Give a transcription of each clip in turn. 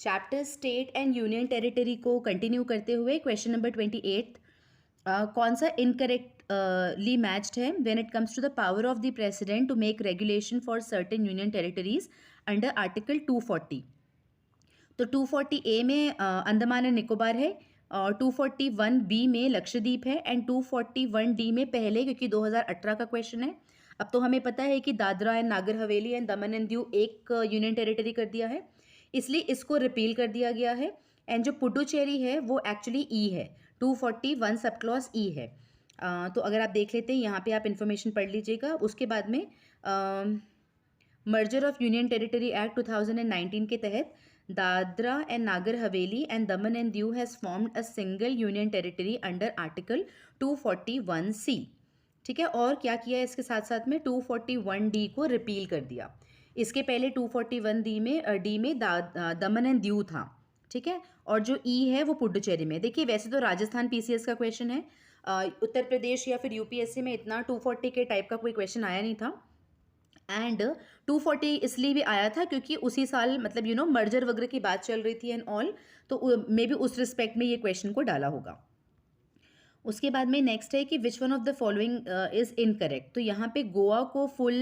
Chapter state and union territory को continue करते हुए क्वेश्चन नंबर 28 कौन सा इनकरेक्टली मैच्ड है when it comes to the power of the president to make regulation for certain union territories under article 240। तो 240 ए में Andaman and Nicobar है और 241 बी में लक्षद्वीप है एंड 241 डी में पहले, क्योंकि 2018 का क्वेश्चन है। अब तो हमें पता है कि Dadra and Nagar Haveli and Daman and Diu एक यूनियन टेरिटरी कर दिया है, इसलिए इसको रिपील कर दिया गया है। एंड जो पुडुचेरी है वो एक्चुअली ई है, 241 सब क्लॉज ई है। तो अगर आप देख लेते हैं यहाँ पे, आप इन्फॉर्मेशन पढ़ लीजिएगा। उसके बाद में merger of union territory act 2019 के तहत Dadra and Nagar Haveli and Daman and Diu has formed a single union territory under article 241C। ठीक है, और क्या किया इसके साथ साथ में 241D को रिपील कर दिया। इसके पहले 241D में दमन एंड दीव था। ठीक है, और जो ई है वो पुडुचेरी में। देखिए वैसे तो राजस्थान पीसीएस का क्वेश्चन है, उत्तर प्रदेश या फिर यूपीएससी में इतना 240 के टाइप का कोई क्वेश्चन आया नहीं था। एंड 240 इसलिए भी आया था क्योंकि उसी साल मतलब मर्जर वगैरह की बात चल रही थी एंड ऑल, तो मे बी उस रिस्पेक्ट में ये क्वेश्चन को डाला होगा। उसके बाद में नेक्स्ट है कि विच one of the following is incorrect. तो यहाँ पे गोवा को फुल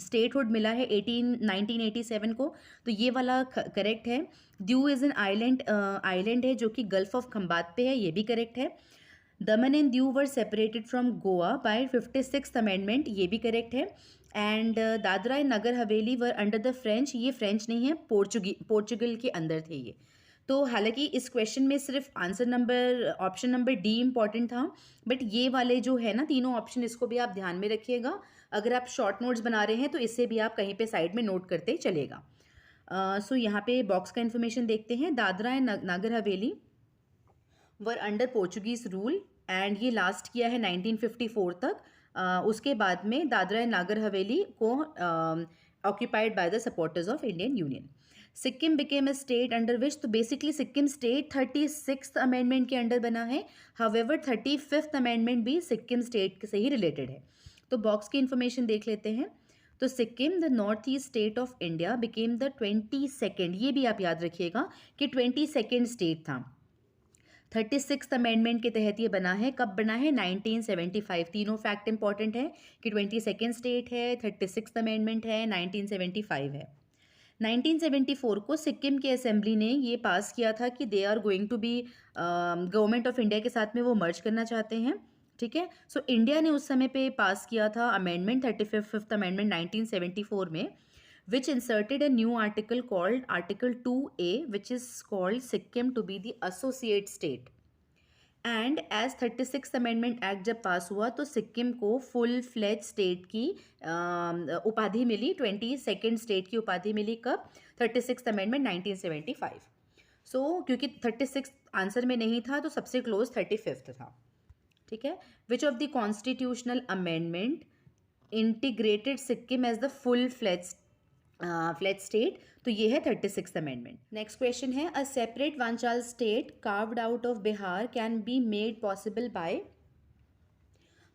स्टेटहुड मिला है 1987 को, तो ये वाला करेक्ट है। दीव इज एन आइलैंड है जो कि गल्फ ऑफ खंबात पे है, ये भी करेक्ट है। Daman and Diu were separated from Goa by 56th amendment, ये भी करेक्ट है। And Dadra and Nagar Haveli were under the French, ये फ्रेंच नहीं है, पोर्चुगल के अंदर थे ये। तो हालांकि इस क्वेश्चन में सिर्फ answer number option number D important था, बट ये वाले जो है ना तीनों ऑप्शन, इसको भी आप ध्यान में रखिएगा। अगर आप शॉर्ट नोट्स बना रहे हैं तो इससे भी आप कहीं पे साइड में नोट करते चलेगा। सो यहाँ पे बॉक्स का इन्फॉर्मेशन देखते हैं। Dadra and Nagar Haveli were under Portuguese rule and ये लास्ट किया है 1954 तक। उसके बाद में दादरा एंड नागर हवेली को occupied by the supporters of Indian union. Sikkim became a state under which, तो basically Sikkim state 36th amendment के अंडर बना है। हाउएवर 35th अमेंडमेंट भी सिक्किम स्टेट से ही रिलेटेड है। तो बॉक्स की इन्फॉर्मेशन देख लेते हैं। तो Sikkim the north east state of India became the 22nd, ये भी आप याद रखिएगा कि 22nd स्टेट था। 36th अमेंडमेंट के तहत ये बना है। कब बना है? 1975। तीनों फैक्ट इंपॉर्टेंट है कि 22nd स्टेट है, 36th अमेंडमेंट है, 1975 है। 1974 को सिक्किम की असेंबली ने ये पास किया था कि they are going to be government of India के साथ में वो मर्ज करना चाहते हैं। ठीक है, सो इंडिया ने उस समय पे पास किया था अमेंडमेंट 35th अमेंडमेंट 1974 में, which inserted a new article called Article 2A, which is called Sikkim to be the associate state. And as 36th amendment act जब पास हुआ तो सिक्किम को फुल फ्लेज स्टेट की उपाधि मिली, 22nd स्टेट की उपाधि मिली। कब? 36th amendment 1975। सो क्योंकि 36 आंसर में नहीं था तो सबसे क्लोज 35th था। ठीक है, which of the constitutional amendment integrated Sikkim as the full fledge state, तो ये है 36th अमेंडमेंट। नेक्स्ट क्वेश्चन है a separate Vananchal state carved out of Bihar can be made possible by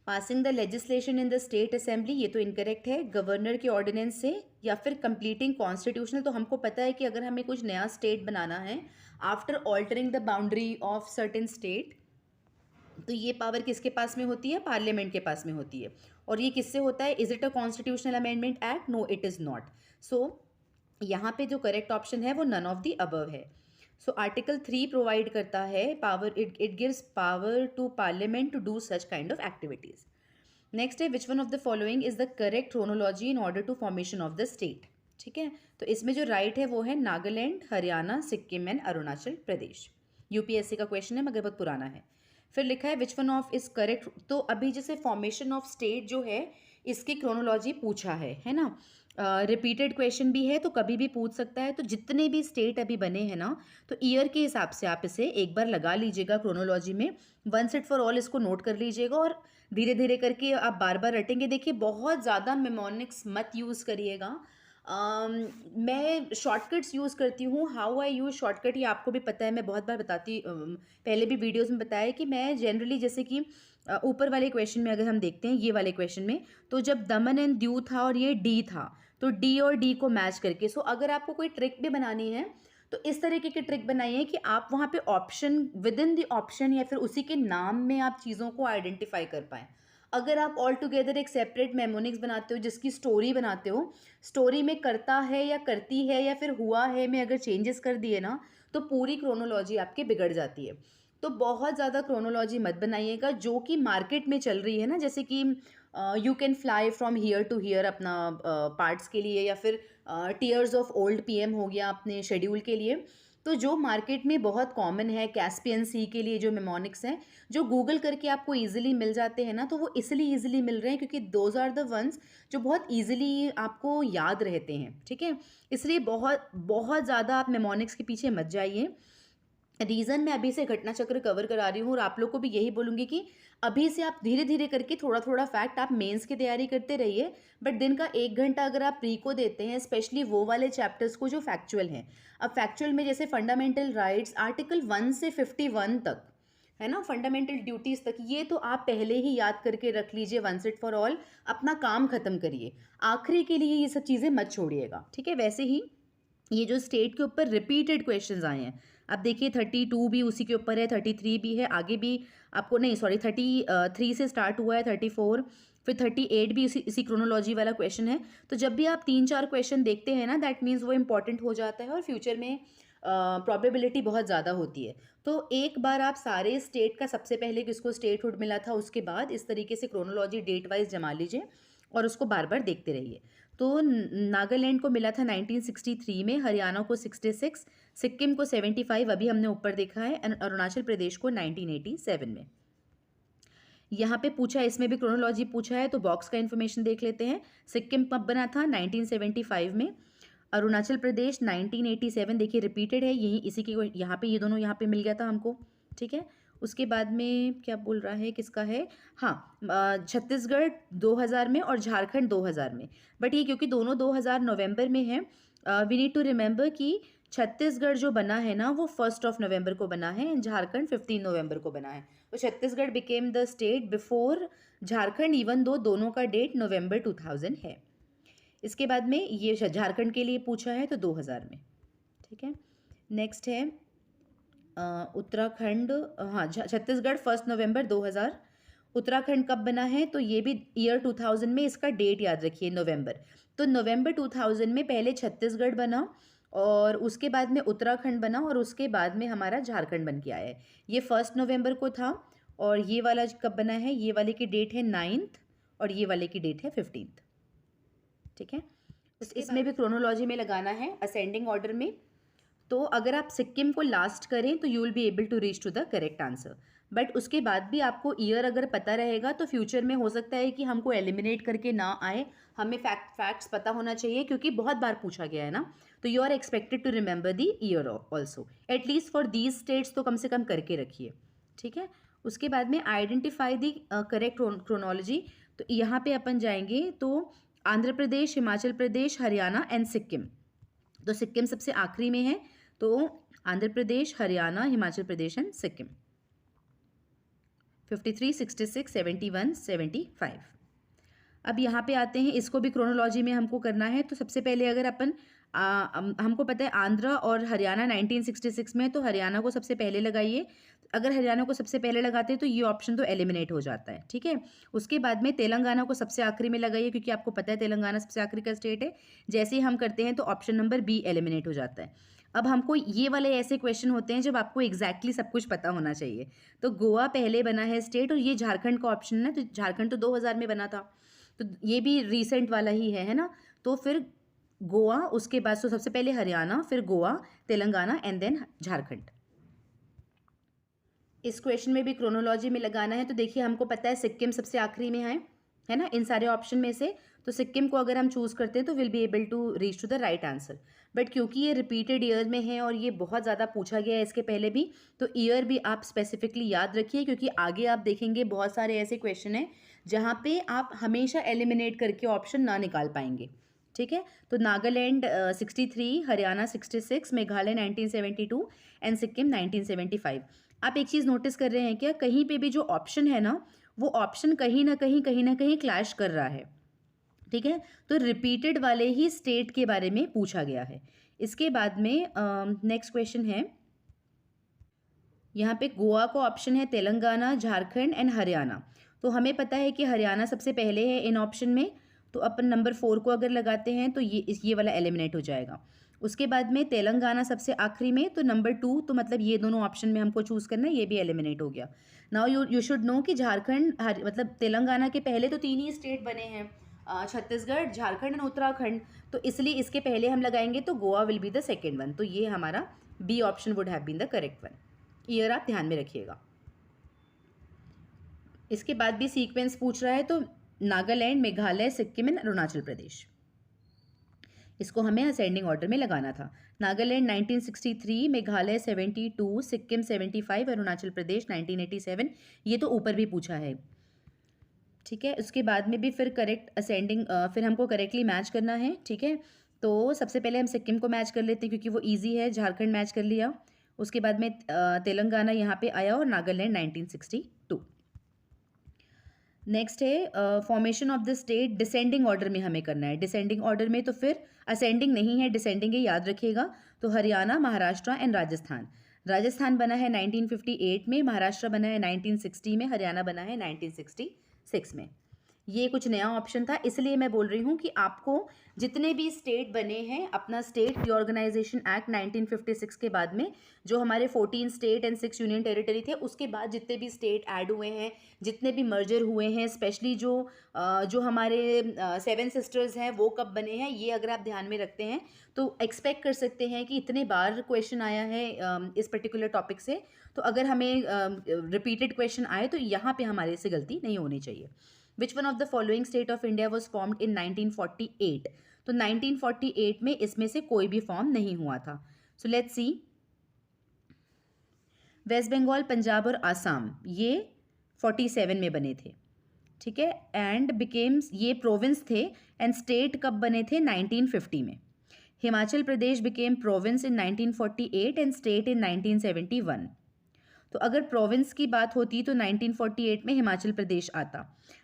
passing the legislation in the state assembly, ये तो incorrect है। Governor के ordinance से या फिर कंप्लीटिंग कॉन्स्टिट्यूशनल, तो हमको पता है कि अगर हमें कुछ नया स्टेट बनाना है after altering the boundary of certain state, तो ये पावर किसके पास में होती है? पार्लियामेंट के पास में होती है। और ये किससे होता है? Is it a constitutional amendment act? No, it is not. So यहाँ पे जो करेक्ट ऑप्शन है वो नन ऑफ द अबव है। सो आर्टिकल 3 प्रोवाइड करता है power, it gives power to parliament to do such kind of activities. Next है which one of the following is the correct chronology in order to formation of the state. ठीक है, तो इसमें जो right है वो है नागालैंड, हरियाणा, सिक्किम एंड अरुणाचल प्रदेश। यूपीएससी का क्वेश्चन है मगर बहुत पुराना है। फिर लिखा है which one of is correct. तो अभी जैसे फॉर्मेशन ऑफ स्टेट जो है इसकी क्रोनोलॉजी पूछा है ना, रिपीटेड क्वेश्चन भी है तो कभी भी पूछ सकता है। तो जितने भी स्टेट अभी बने हैं ना, तो ईयर के हिसाब से आप इसे एक बार लगा लीजिएगा क्रोनोलॉजी में, वंस इट फॉर ऑल इसको नोट कर लीजिएगा और धीरे धीरे करके आप बार बार रटेंगे। देखिए बहुत ज़्यादा मेमोनिक्स मत यूज़ करिएगा। मैं शॉर्टकट्स यूज़ करती हूँ। हाउ आई यूज़ शॉर्टकट ये आपको भी पता है, मैं बहुत बार बताती, पहले भी वीडियोस में बताया कि मैं जनरली जैसे कि ऊपर वाले क्वेश्चन में अगर हम देखते हैं, ये वाले क्वेश्चन में, तो जब दमन एंड दीव था और ये डी था, तो डी और डी को मैच करके, सो अगर आपको कोई ट्रिक भी बनानी है तो इस तरीके की ट्रिक बनाइए कि आप वहाँ पे option with in the option या फिर उसी के नाम में आप चीज़ों को आइडेंटिफाई कर पाएँ। अगर आप ऑल टुगेदर एक सेपरेट मेमोनिक्स बनाते हो जिसकी स्टोरी बनाते हो, स्टोरी में करता है या करती है या फिर हुआ है में अगर चेंजेस कर दिए ना, तो पूरी क्रोनोलॉजी आपकी बिगड़ जाती है। तो बहुत ज़्यादा क्रोनोलॉजी मत बनाइएगा जो कि मार्केट में चल रही है ना, जैसे कि you can fly from here to here अपना पार्ट्स के लिए, या फिर टीयर्स ऑफ ओल्ड पीएम हो गया अपने शेड्यूल के लिए। तो जो मार्केट में बहुत कॉमन है, कैस्पियन सी के लिए जो मेमोनिक्स हैं, जो गूगल करके आपको ईजिली मिल जाते हैं ना, तो वो इसलिए ईजिली मिल रहे हैं क्योंकि दोज आर द वंस जो बहुत ईजिली आपको याद रहते हैं। ठीक है, इसलिए बहुत बहुत ज़्यादा आप मेमोनिक्स के पीछे मत जाइए। रीज़न मैं अभी से घटना चक्र कवर करा रही हूँ और आप लोग को भी यही बोलूँगी कि अभी से आप धीरे धीरे करके थोड़ा थोड़ा फैक्ट आप मेंस की तैयारी करते रहिए, बट दिन का 1 घंटा अगर आप प्री को देते हैं, स्पेशली वो वाले चैप्टर्स को जो फैक्चुअल हैं। अब फैक्चुअल में जैसे फंडामेंटल राइट्स आर्टिकल 1 से 51 तक है ना, फंडामेंटल ड्यूटीज़ तक, ये तो आप पहले ही याद करके रख लीजिए वंस इट फॉर ऑल, अपना काम ख़त्म करिए, आखिरी के लिए ये सब चीज़ें मत छोड़िएगा। ठीक है, वैसे ही ये जो स्टेट के ऊपर रिपीटेड क्वेश्चंस आए हैं, अब देखिए 32 भी उसी के ऊपर है, 33 भी है, आगे भी आपको नहीं सॉरी 33 से स्टार्ट हुआ है, 34 फिर 38 भी इसी क्रोनोलॉजी वाला क्वेश्चन है। तो जब भी आप 3-4 क्वेश्चन देखते हैं ना, दैट मीन्स वो इंपॉर्टेंट हो जाता है और फ्यूचर में प्रोबेबिलिटी बहुत ज़्यादा होती है। तो एक बार आप सारे स्टेट का, सबसे पहले किसको स्टेटहुड मिला था, उसके बाद इस तरीके से क्रोनोलॉजी डेट वाइज जमा लीजिए और उसको बार बार देखते रहिए। तो नागालैंड को मिला था 1963 में, हरियाणा को 66, सिक्किम को 75, अभी हमने ऊपर देखा है, अरुणाचल प्रदेश को 1987 में। यहाँ पे पूछा है, इसमें भी क्रोनोलॉजी पूछा है, तो बॉक्स का इन्फॉर्मेशन देख लेते हैं। सिक्किम कब बना था, 1975 में। अरुणाचल प्रदेश 1987, देखिए रिपीटेड है, यही इसी के यहाँ पे, ये दोनों यहाँ पे मिल गया था हमको। ठीक है, उसके बाद में क्या बोल रहा है, किसका है, हाँ छत्तीसगढ़ 2000 में और झारखंड 2000 में। बट ये क्योंकि दोनों 2000 नवंबर में है, वी नीड टू रिमेंबर कि छत्तीसगढ़ जो बना है ना वो 1 नवंबर को बना है, झारखंड 15 नवंबर को बना है। तो Chhattisgarh became the state before Jharkhand, even though दोनों का डेट नवंबर 2000 है। इसके बाद में ये झारखंड के लिए पूछा है तो 2000 में। ठीक है, नेक्स्ट है उत्तराखंड, हाँ छत्तीसगढ़ 1 नवंबर 2000। उत्तराखंड कब बना है, तो ये भी ईयर 2000 में, इसका डेट याद रखिए नवंबर। तो नवंबर 2000 में पहले छत्तीसगढ़ बना और उसके बाद में उत्तराखंड बना और उसके बाद में हमारा झारखंड बन के आया है। ये 1 नवंबर को था और ये वाला कब बना है, ये वाले की डेट है 9th और ये वाले की डेट है 15th। ठीक है, इसमें भी क्रोनोलॉजी में लगाना है असेंडिंग ऑर्डर में। तो अगर आप सिक्किम को लास्ट करें तो you will be able to reach to the correct answer, but उसके बाद भी आपको ईयर अगर पता रहेगा तो फ्यूचर में हो सकता है कि हमको एलिमिनेट करके ना आए, हमें फैक्ट्स पता होना चाहिए क्योंकि बहुत बार पूछा गया है ना। तो you are expected to remember the year also, at least for these states तो कम से कम करके रखिए। ठीक है, उसके बाद में आइडेंटिफाई द करेक्ट क्रोनोलॉजी। तो यहाँ पे अपन जाएंगे तो आंध्र प्रदेश, हिमाचल प्रदेश, हरियाणा एंड सिक्किम। तो सिक्किम सबसे आखिरी में है, तो आंध्र प्रदेश, हरियाणा, हिमाचल प्रदेश एंड सिक्किम। 53, 66, 71, 75। अब यहाँ पे आते हैं, इसको भी क्रोनोलॉजी में हमको करना है। तो सबसे पहले अगर अपन हमको पता है आंध्र और हरियाणा 1966 में, तो हरियाणा को सबसे पहले लगाइए। अगर हरियाणा को सबसे पहले लगाते हैं तो ये ऑप्शन तो एलिमिनेट हो जाता है। ठीक है, उसके बाद में तेलंगाना को सबसे आखिरी में लगाइए क्योंकि आपको पता है तेलंगाना सबसे आखिरी का स्टेट है। जैसे ही हम करते हैं तो ऑप्शन नंबर बी एलिमिनेट हो जाता है। अब हमको ये वाले ऐसे क्वेश्चन होते हैं जब आपको एग्जैक्टली सब कुछ पता होना चाहिए। तो गोवा पहले बना है स्टेट और ये झारखंड का ऑप्शन है, तो झारखंड तो 2000 में बना था, तो ये भी रिसेंट वाला ही है ना। तो फिर गोवा, उसके बाद तो सबसे पहले हरियाणा, फिर गोवा, तेलंगाना एंड देन झारखंड। इस क्वेश्चन में भी क्रोनोलॉजी में लगाना है। तो देखिए हमको पता है सिक्किम सबसे आखिरी में है ना, इन सारे ऑप्शन में से। तो सिक्किम को अगर हम चूज़ करते हैं तो will be able to reach to the right answer. But क्योंकि ये रिपीटेड ईयर में है और ये बहुत ज़्यादा पूछा गया है इसके पहले भी, तो ईयर भी आप स्पेसिफिकली याद रखिए क्योंकि आगे आप देखेंगे बहुत सारे ऐसे क्वेश्चन हैं जहाँ पे आप हमेशा एलिमिनेट करके ऑप्शन ना निकाल पाएंगे। ठीक है, तो नागालैंड 63, हरियाणा 66, मेघालय 1972 एंड सिक्किम 1975। आप एक चीज़ नोटिस कर रहे हैं क्या, कहीं पे भी जो ऑप्शन है ना वो ऑप्शन कहीं ना कहीं क्लैश कर रहा है। ठीक है, तो रिपीटेड वाले ही स्टेट के बारे में पूछा गया है। इसके बाद में नेक्स्ट क्वेश्चन है, यहाँ पे गोवा को ऑप्शन है तेलंगाना, झारखंड एंड हरियाणा। तो हमें पता है कि हरियाणा सबसे पहले है इन ऑप्शन में, तो अपन नंबर 4 को अगर लगाते हैं तो ये वाला एलिमिनेट हो जाएगा। उसके बाद में तेलंगाना सबसे आखिरी में, तो नंबर 2, तो मतलब ये दोनों ऑप्शन में हमको चूज़ करना है, ये भी एलिमिनेट हो गया। नाउ यू शुड नो कि झारखंड मतलब तेलंगाना के पहले तो 3 ही स्टेट बने हैं, छत्तीसगढ़, झारखंड एंड उत्तराखंड, तो इसलिए इसके पहले हम लगाएंगे तो Goa will be the second one. तो ये हमारा B option would have been the correct one. Year आप ध्यान में रखिएगा। इसके बाद भी सीक्वेंस पूछ रहा है, तो नागालैंड, मेघालय, सिक्किम एंड अरुणाचल प्रदेश, इसको हमें असेंडिंग ऑर्डर में लगाना था। नागालैंड 1963, मेघालय 72, सिक्किम 75, अरुणाचल प्रदेश 1987, ये तो ऊपर भी पूछा है। ठीक है, उसके बाद में भी फिर करेक्ट असेंडिंग, फिर हमको करेक्टली मैच करना है। ठीक है, तो सबसे पहले हम सिक्किम को मैच कर लेते हैं क्योंकि वो ईजी है। झारखंड मैच कर लिया, उसके बाद में तेलंगाना यहाँ पे आया और नागालैंड 1962। नेक्स्ट है formation of the state, descending order में हमें करना है। डिसेंडिंग ऑर्डर में तो फिर असेंडिंग नहीं है, डिसेंडिंग है, याद रखिएगा। तो हरियाणा, महाराष्ट्र एंड राजस्थान। राजस्थान बना है 1958 में, महाराष्ट्र बना है 1960 में, हरियाणा बना है 1966 में। ये कुछ नया ऑप्शन था, इसलिए मैं बोल रही हूँ कि आपको जितने भी स्टेट बने हैं अपना स्टेट रीऑर्गेनाइजेशन एक्ट 1956 के बाद में, जो हमारे 14 स्टेट एंड 6 यूनियन टेरिटरी थे, उसके बाद जितने भी स्टेट ऐड हुए हैं, जितने भी मर्जर हुए हैं, स्पेशली जो हमारे 7 सिस्टर्स हैं वो कब बने हैं, ये अगर आप ध्यान में रखते हैं तो एक्सपेक्ट कर सकते हैं कि इतने बार क्वेश्चन आया है इस पर्टिकुलर टॉपिक से, तो अगर हमें रिपीटेड क्वेश्चन आए तो यहाँ पे हमारे से गलती नहीं होनी चाहिए। Which one of the following state of India was formed in 1948? तो 1948 में इसमें से कोई भी फॉर्म नहीं हुआ था। So let's see, west Bengal, Punjab और आसाम ये 47 में बने थे। ठीक है, एंड बिकेम्स, ये प्रोविंस थे, एंड स्टेट कब बने थे? 1950 में। Himachal Pradesh became province in 1948 and state in 1971। तो अगर प्रोविंस की बात होती तो 1948 में हिमाचल प्रदेश आता,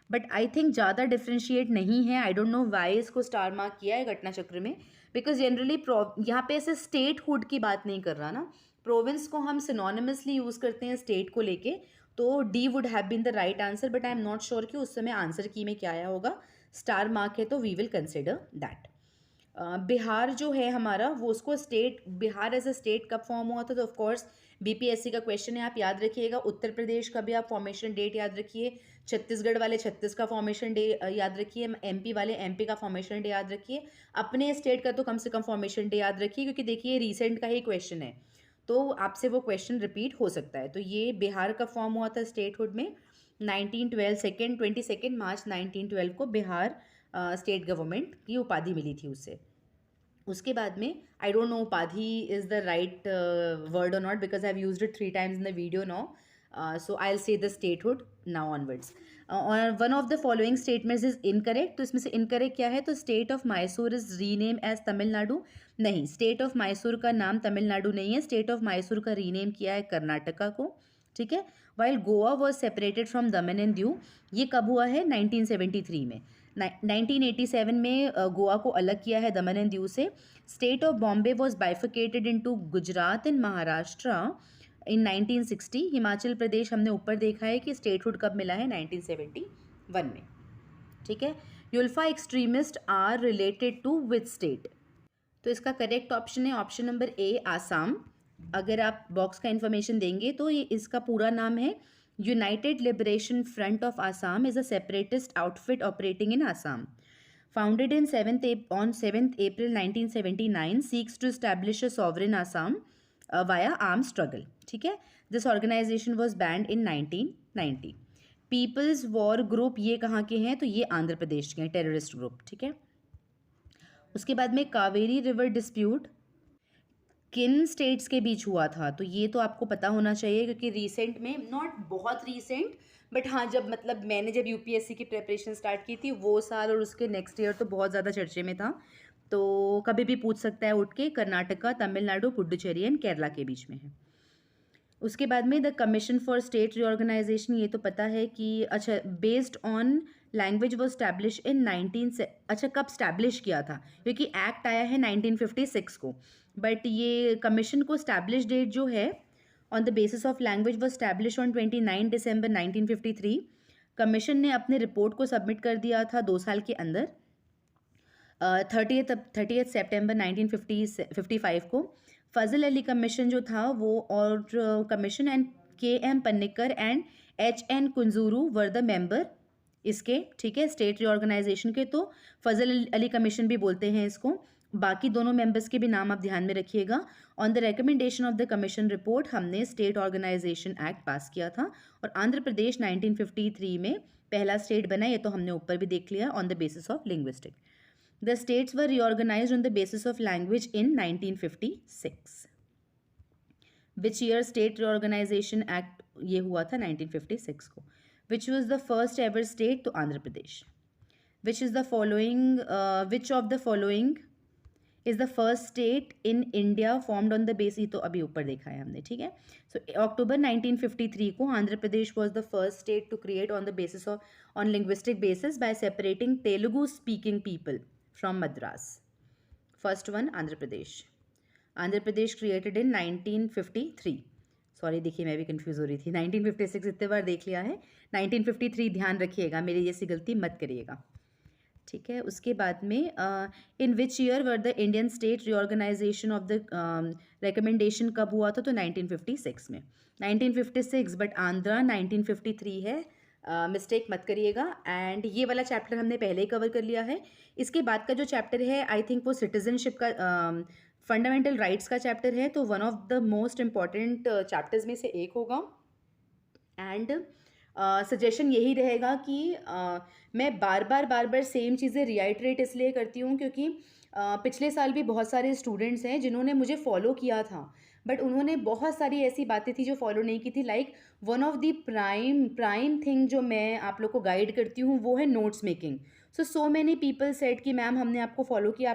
बट आई थिंक ज़्यादा डिफ्रेंशिएट नहीं है। आई डोंट नो वाई इसको स्टार मार्क किया है घटना चक्र में, बिकॉज जनरली यहाँ पे ऐसे स्टेट हुड की बात नहीं कर रहा ना, प्रोविंस को हम सिनोनिमसली यूज़ करते हैं स्टेट को लेके, तो D would have been the right answer, but I am not sure कि उस समय आंसर की में क्या आया होगा। स्टार मार्क है तो we will consider that. Bihar जो है हमारा, वो उसको state, Bihar as a state कब फॉर्म हुआ था, तो ऑफकोर्स बीपीएससी का क्वेश्चन है, आप याद रखिएगा। उत्तर प्रदेश का भी आप फॉर्मेशन डेट याद रखिए, छत्तीसगढ़ वाले छत्तीस का फॉर्मेशन डे याद रखिए, एमपी वाले एमपी का फॉर्मेशन डे याद रखिए, अपने स्टेट का तो कम से कम फॉर्मेशन डे याद रखिए, क्योंकि देखिए रिसेंट का ही क्वेश्चन है तो आपसे वो क्वेश्चन रिपीट हो सकता है। तो ये बिहार का फॉर्म हुआ था स्टेटहुड में 1912, 22 मार्च 1912 को बिहार स्टेट गवर्नमेंट की उपाधि मिली थी उससे। उसके बाद में आई डोंट नो उपाधि इज द राइट वर्ड और not, because I have used it 3 times in the video now, so I will say the statehood now onwards. और one of the following statements is incorrect, तो इसमें से incorrect क्या है? तो state of Mysore is rename as Tamil Nadu. नहीं, state of Mysore का नाम तमिलनाडु नहीं है, स्टेट ऑफ मैसूर का रीनेम किया है कर्नाटका को। ठीक है, while Goa was separated from Daman and Diu, ये कब हुआ है? 1973 में। 1987 में गोवा को अलग किया है दमन एंड दीव से। State of Bombay was bifurcated into Gujarat and Maharashtra in 1960। Himachal Pradesh हमने ऊपर देखा है कि स्टेटहुड कब मिला है? 1971 में। ठीक है, ULFA extremist are related to which state? तो इसका करेक्ट ऑप्शन है ऑप्शन नंबर ए, आसाम। अगर आप बॉक्स का इन्फॉर्मेशन देंगे तो ये इसका पूरा नाम है United Liberation Front of Assam is a separatist outfit operating in Assam. Founded in 7th April 1979, seeks to establish a sovereign Assam via armed struggle. ठीक है, this organization was banned in 1990. People's War Group ये कहाँ के हैं? तो ये आंध्र प्रदेश के हैं, टेररिस्ट ग्रुप। ठीक है, उसके बाद में कावेरी रिवर डिस्प्यूट किन स्टेट्स के बीच हुआ था? तो ये तो आपको पता होना चाहिए, क्योंकि रिसेंट में, नॉट बहुत रिसेंट, बट हाँ, जब मतलब मैंने जब यूपीएससी की प्रिपरेशन स्टार्ट की थी वो साल और उसके नेक्स्ट ईयर तो बहुत ज़्यादा चर्चे में था, तो कभी भी पूछ सकता है उठ के। कर्नाटका, तमिलनाडु, पुडुचेरी एंड केरला के बीच में है। उसके बाद में the commission for state reorganisation, ये तो पता है कि अच्छा, बेस्ड ऑन लैंग्वेज वो स्टैब्लिश इन 19 से, अच्छा कब स्टैब्लिश किया था? क्योंकि एक्ट आया है 1956 को, बट ये कमीशन को स्टैब्लिश डेट जो है on the basis of language was establish on 29 December 1953। Commission ने अपने रिपोर्ट को सबमिट कर दिया था 2 साल के अंदर, 30 सितंबर 1955 को। फजल अली कमीशन जो था वो, और commission and KM Panikkar and HN Kunzru were the member इसके, ठीक है, स्टेट रीऑर्गेनाइजेशन के। तो फजल अली कमीशन भी बोलते हैं इसको। बाकी दोनों मेंबर्स के भी नाम आप ध्यान में रखिएगा। On the recommendation of the commission report हमने स्टेट ऑर्गेनाइजेशन एक्ट पास किया था, और आंध्र प्रदेश 1953 में पहला स्टेट बना, ये तो हमने ऊपर भी देख लिया, on the basis of linguistic. The states were reorganised on the basis of language in 1956। Which year state reorganisation act ये हुआ था 1956 को। Which was the first ever state, तो Andhra Pradesh. Which is the following, which of the following is the first state in India formed on the basis, तो अभी ऊपर देखा है हमने, ठीक है। सो अक्टूबर 1953 को Andhra Pradesh was the first state to create on the basis of on linguistic basis by separating Telugu speaking people from Madras. First one Andhra Pradesh. Andhra Pradesh created in 1953। Sorry देखिए मैं भी कंफ्यूज हो रही थी, 1956 इतने बार देख लिया है, 1953 ध्यान रखिएगा, मेरी जैसी गलती मत करिएगा, ठीक है। उसके बाद में in which year were the Indian state reorganisation of the recommendation कब हुआ था, तो 1956 में, 1956, बट आंध्रा 1953 है, मिस्टेक मत करिएगा। एंड ये वाला चैप्टर हमने पहले ही कवर कर लिया है। इसके बाद का जो चैप्टर है आई थिंक वो सिटीजनशिप का, फंडामेंटल राइट्स का चैप्टर है, तो one of the most important chapters में से एक होगा। एंड सजेशन यही रहेगा कि मैं बार बार सेम चीज़ें रिआइट्रेट इसलिए करती हूँ क्योंकि पिछले साल भी बहुत सारे स्टूडेंट्स हैं जिन्होंने मुझे फॉलो किया था, बट उन्होंने बहुत सारी ऐसी बातें थी जो फॉलो नहीं की थी। Like one of the prime thing जो मैं आप लोग को गाइड करती हूँ वो है notes making. So many people said कि मैम हमने आपको फॉलो किया,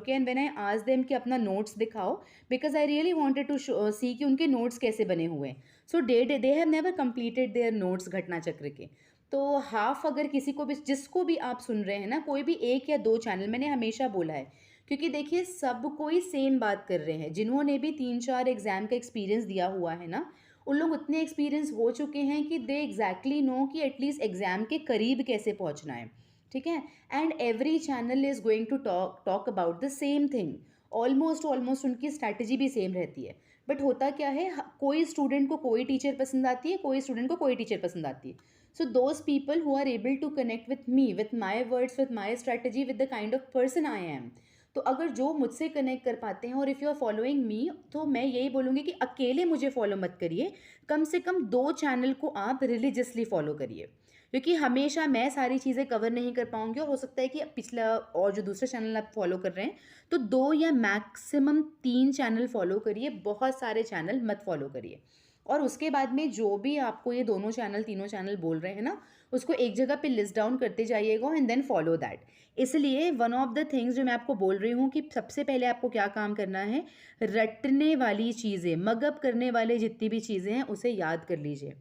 and when I asked them कि अपना नोट्स दिखाओ, because I really wanted to see कि उनके नोट्स कैसे बने हुए हैं। So they have never completed their notes घटना चक्र के। तो हाफ अगर किसी को भी, जिसको भी आप सुन रहे हैं ना, कोई भी 1 या 2 चैनल, मैंने हमेशा बोला है, क्योंकि देखिए सब कोई सेम बात कर रहे हैं। जिन्होंने भी 3-4 एग्जाम का एक्सपीरियंस दिया हुआ है ना, उन लोग उतने एक्सपीरियंस हो चुके हैं कि दे एग्जैक्टली नो कि एटलीस्ट एग्जाम के करीब कैसे पहुंचना है, ठीक है। And every channel is going to talk about the same thing, almost उनकी स्ट्रैटेजी भी सेम रहती है। बट होता क्या है, कोई स्टूडेंट को कोई टीचर पसंद आती है, कोई स्टूडेंट को कोई टीचर पसंद आती है। So those people who are able to connect with me, with my words, with my strategy, with the kind of person I am, तो अगर जो मुझसे कनेक्ट कर पाते हैं, और if you are following me, तो मैं यही बोलूँगी कि अकेले मुझे फॉलो मत करिए, कम से कम 2 चैनल को आप रिलीजियसली फॉलो करिए, क्योंकि हमेशा मैं सारी चीज़ें कवर नहीं कर पाऊँगी, और हो सकता है कि पिछला और जो दूसरे चैनल आप फॉलो कर रहे हैं, तो 2 या मैक्सिमम 3 चैनल फॉलो करिए, बहुत सारे चैनल मत फॉलो करिए। और उसके बाद में जो भी आपको ये दोनों चैनल, तीनों चैनल बोल रहे हैं ना, उसको एक जगह पे लिस्ट डाउन करते जाइएगा एंड देन फॉलो दैट। इसलिए वन ऑफ द थिंग्स जो मैं आपको बोल रही हूँ कि सबसे पहले आपको क्या काम करना है, रटने वाली चीज़ें, मगअप करने वाले जितनी भी चीज़ें हैं उसे याद कर लीजिए।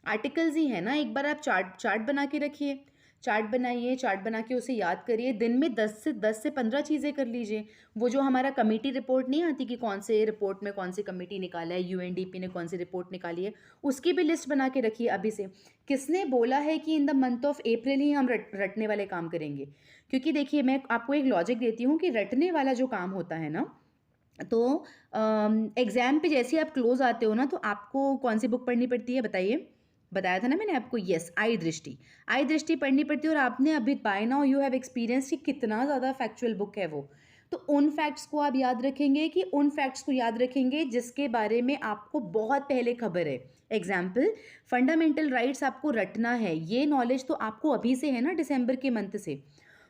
आर्टिकल्स ही है ना, एक बार आप चार्ट बना के रखिए, चार्ट बनाइए, चार्ट बना के उसे याद करिए, दिन में 10 से 15 चीज़ें कर लीजिए। वो जो हमारा कमेटी रिपोर्ट नहीं आती कि कौन से रिपोर्ट में कौन सी कमेटी निकाला है, UNDP ने कौन सी रिपोर्ट निकाली है, उसकी भी लिस्ट बना के रखिए अभी से। किसने बोला है कि in the month of April ही हम रटने वाले काम करेंगे? क्योंकि देखिए मैं आपको एक लॉजिक देती हूँ कि रटने वाला जो काम होता है ना, तो एग्ज़ाम पे जैसे आप क्लोज आते हो ना, तो आपको कौन सी बुक पढ़नी पड़ती है बताइए? बताया था ना मैंने आपको, यस, आई दृष्टि पढ़नी पड़ती है। और आपने अभी by now you have experience कि कितना ज़्यादा फैक्चुअल बुक है वो। तो उन फैक्ट्स को आप याद रखेंगे, कि उन फैक्ट्स को याद रखेंगे जिसके बारे में आपको बहुत पहले खबर है। एग्जाम्पल, फंडामेंटल राइट्स आपको रटना है, ये नॉलेज तो आपको अभी से है ना, दिसंबर के मंथ से।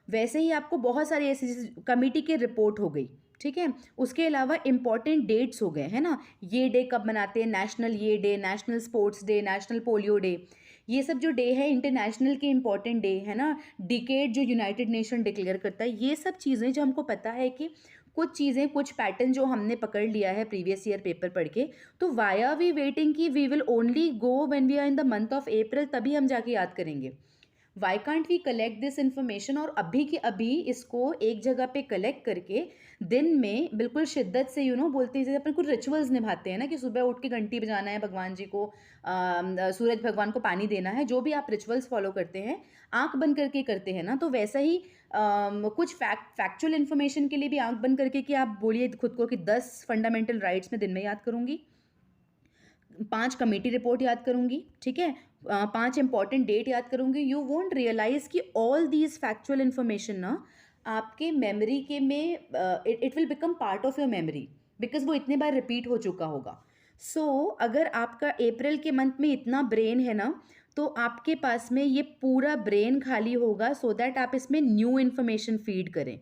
वैसे ही आपको बहुत सारी ऐसी कमेटी की रिपोर्ट हो गई, ठीक है, उसके अलावा इंपॉर्टेंट डेट्स हो गए, है ना, ये डे कब मनाते हैं, नेशनल ये day, national sports day, national polio day, ये सब जो डे है इंटरनेशनल के इंपॉर्टेंट डे है ना, डिकेड जो यूनाइटेड नेशन डिक्लेयर करता है, ये सब चीज़ें जो हमको पता है कि कुछ चीज़ें, कुछ पैटर्न जो हमने पकड़ लिया है प्रीवियस ईयर पेपर पढ़ के, तो वाई आर वी वेटिंग कि we will only go when we are in the month of April, तभी हम जाके याद करेंगे। Why can't we collect this information, और अभी के अभी इसको एक जगह पे कलेक्ट करके दिन में बिल्कुल शिद्दत से बोलते हैं, जैसे अपन कुछ रिचुअल्स निभाते हैं ना कि सुबह उठ के घंटी बजाना है, भगवान जी को सूरज भगवान को पानी देना है, जो भी आप रिचुअल्स फॉलो करते हैं आंख बंद करके करते हैं ना, तो वैसा ही कुछ फैक्चुअल इन्फॉर्मेशन के लिए भी आंख बंद करके कि आप बोलिए खुद को कि 10 फंडामेंटल राइट्स में दिन में याद करूंगी, 5 कमेटी रिपोर्ट याद करूंगी, ठीक है, 5 इंपॉर्टेंट डेट याद करूंगी। यू वोंट रियलाइज कि ऑल दीज फैक्चुअल इन्फॉर्मेशन ना आपके मेमोरी के में it will become part of your memory, because वो इतने बार रिपीट हो चुका होगा। अगर आपका अप्रैल के मंथ में इतना ब्रेन है ना, तो आपके पास में ये पूरा ब्रेन खाली होगा सो दैट आप इसमें न्यू इन्फॉर्मेशन फीड करें।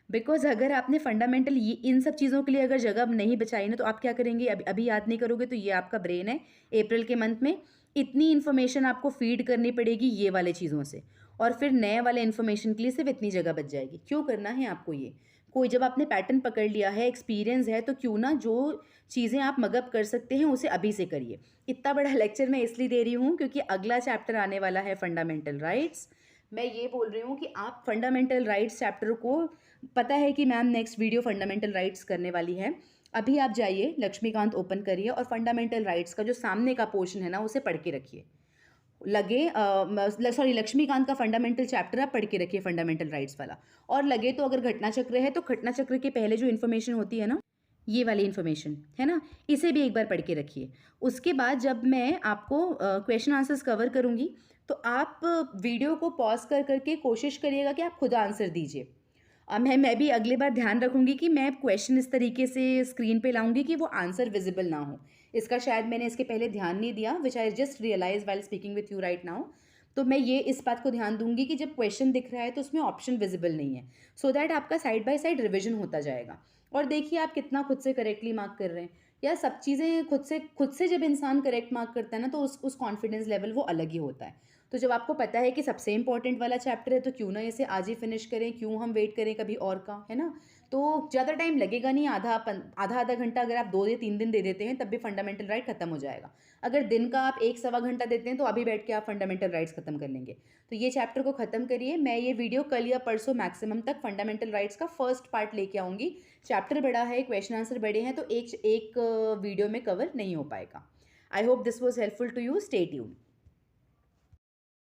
बिकॉज अगर आपने फंडामेंटल ये इन सब चीज़ों के लिए अगर जगह नहीं बचाई ना, तो आप क्या करेंगे, अभी अभी याद नहीं करोगे, तो ये आपका ब्रेन है अप्रैल के मंथ में इतनी इन्फॉर्मेशन आपको फीड करनी पड़ेगी ये वाले चीज़ों से, और फिर नए वाले इन्फॉर्मेशन के लिए सिर्फ इतनी जगह बच जाएगी। क्यों करना है आपको ये, कोई जब आपने पैटर्न पकड़ लिया है, एक्सपीरियंस है, तो क्यों ना जो चीज़ें आप मगअप कर सकते हैं उसे अभी से करिए। इतना बड़ा लेक्चर मैं इसलिए दे रही हूँ क्योंकि अगला चैप्टर आने वाला है फंडामेंटल राइट्स। मैं ये बोल रही हूँ कि आप फंडामेंटल राइट्स चैप्टर को, पता है कि ma'am next video fundamental rights करने वाली है, अभी आप जाइए लक्ष्मीकांत ओपन करिए और फंडामेंटल राइट्स का जो सामने का पोर्शन है ना उसे पढ़ के रखिए। लगे सॉरी लक्ष्मीकांत का फंडामेंटल चैप्टर आप पढ़ के रखिए, फंडामेंटल राइट्स वाला। और लगे तो अगर घटना चक्र है तो घटना चक्र के पहले जो इन्फॉर्मेशन होती है ना, ये वाली इन्फॉर्मेशन है ना, इसे भी एक बार पढ़ के रखिए। उसके बाद जब मैं आपको क्वेश्चन आंसर्स कवर करूँगी तो आप वीडियो को पॉज कर करके कोशिश करिएगा कि आप खुद आंसर दीजिए। मैं भी अगली बार ध्यान रखूँगी कि मैं क्वेश्चन इस तरीके से स्क्रीन पे लाऊंगी कि वो आंसर विजिबल ना हो। इसका शायद मैंने इसके पहले ध्यान नहीं दिया, which I just realise while speaking with you right now. तो मैं ये इस बात को ध्यान दूंगी कि जब क्वेश्चन दिख रहा है तो उसमें ऑप्शन विजिबल नहीं है, सो दैट आपका साइड बाय साइड रिविजन होता जाएगा। और देखिए आप कितना खुद से करेक्टली मार्क कर रहे हैं। या सब चीज़ें खुद से जब इंसान करेक्ट मार्क करता है ना, तो उस कॉन्फिडेंस लेवल वो अलग ही होता है। तो जब आपको पता है कि सबसे इंपॉर्टेंट वाला चैप्टर है तो क्यों ना इसे आज ही फिनिश करें, क्यों हम वेट करें कभी और का, है ना। तो ज़्यादा टाइम लगेगा नहीं, आधा घंटा अगर आप 2 या 3 दिन दे देते हैं तब भी फंडामेंटल राइट खत्म हो जाएगा। अगर दिन का आप 1 सवा घंटा देते हैं तो अभी बैठ के आप फंडामेंटल राइट्स खत्म कर लेंगे। तो ये चैप्टर को खत्म करिए। मैं ये वीडियो कल या परसों मैक्सिमम तक फंडामेंटल राइट्स का फर्स्ट पार्ट लेके आऊँगी। चैप्टर बड़ा है, क्वेश्चन आंसर बड़े हैं, तो एक वीडियो में कवर नहीं हो पाएगा। I hope this was helpful to you. Stay tuned.